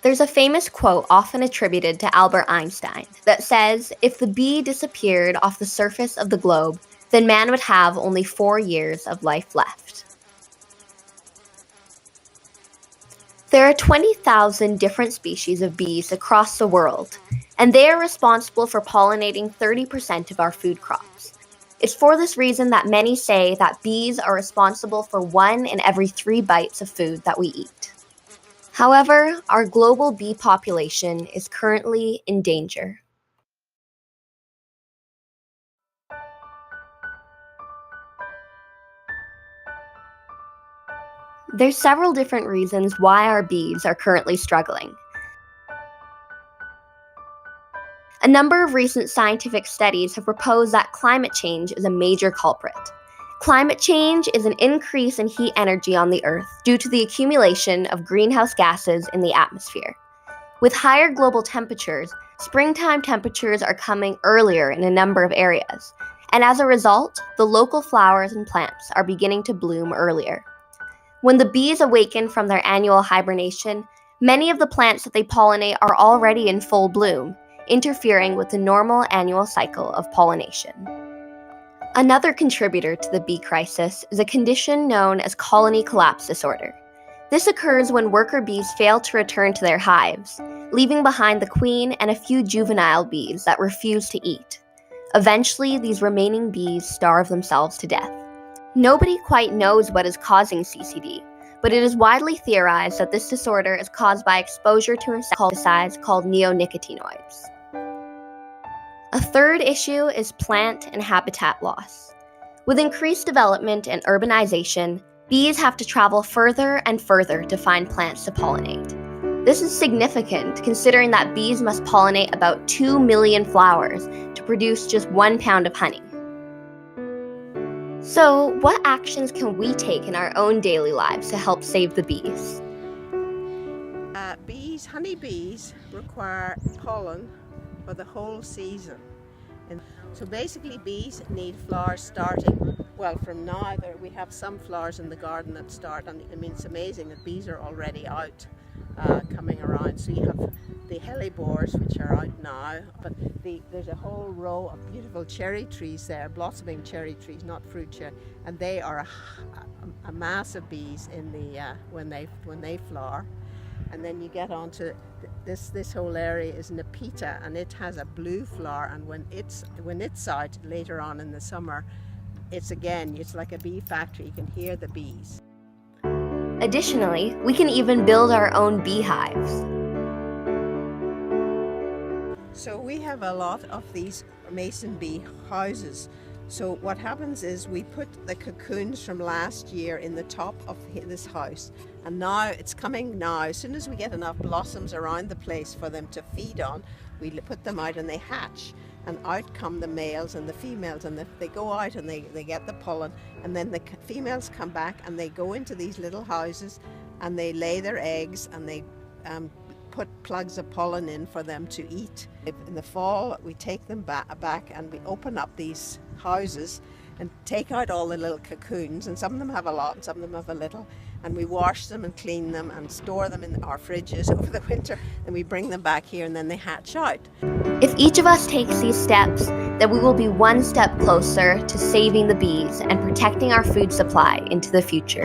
There's a famous quote often attributed to Albert Einstein that says, if the bee disappeared off the surface of the globe, then man would have only 4 years of life left. There are 20,000 different species of bees across the world, and they are responsible for pollinating 30% of our food crops. It's for this reason that many say that bees are responsible for 1 in every 3 bites of food that we eat. However, our global bee population is currently in danger. There's several different reasons why our bees are currently struggling. A number of recent scientific studies have proposed that climate change is a major culprit. Climate change is an increase in heat energy on the Earth due to the accumulation of greenhouse gases in the atmosphere. With higher global temperatures, springtime temperatures are coming earlier in a number of areas, and as a result, the local flowers and plants are beginning to bloom earlier. When the bees awaken from their annual hibernation, many of the plants that they pollinate are already in full bloom, interfering with the normal annual cycle of pollination. Another contributor to the bee crisis is a condition known as colony collapse disorder. This occurs when worker bees fail to return to their hives, leaving behind the queen and a few juvenile bees that refuse to eat. Eventually, these remaining bees starve themselves to death. Nobody quite knows what is causing CCD, but it is widely theorized that this disorder is caused by exposure to insecticides called neonicotinoids. A third issue is plant and habitat loss. With increased development and urbanization, bees have to travel further and further to find plants to pollinate. This is significant considering that bees must pollinate about 2 million flowers to produce just 1 pound of honey. So, what actions can we take in our own daily lives to help save the bees? Honeybees require pollen for the whole season. And so basically bees need flowers starting, well, from now. We have some flowers in the garden that start, and I mean it's amazing that bees are already out coming around. So you have the hellebores, which are out now, but there's a whole row of beautiful cherry trees there, blossoming cherry trees, not fruit cherry, and they are a mass of bees in the when they flower. And then you get onto this whole area is Nepeta, and it has a blue flower, and when it's out later on in the summer, it's like a bee factory. You can hear the bees. Additionally, we can even build our own beehives. So we have a lot of these mason bee houses. So what happens is we put the cocoons from last year in the top of this house, and now it's coming now. As soon as we get enough blossoms around the place for them to feed on, we put them out and they hatch, and out come the males and the females, and they go out and they get the pollen, and then the females come back and they go into these little houses and they lay their eggs, and they put plugs of pollen in for them to eat. In the fall, we take them back and we open up these houses and take out all the little cocoons, and some of them have a lot and some of them have a little, and we wash them and clean them and store them in our fridges over the winter, and we bring them back here and then they hatch out. If each of us takes these steps, then we will be one step closer to saving the bees and protecting our food supply into the future.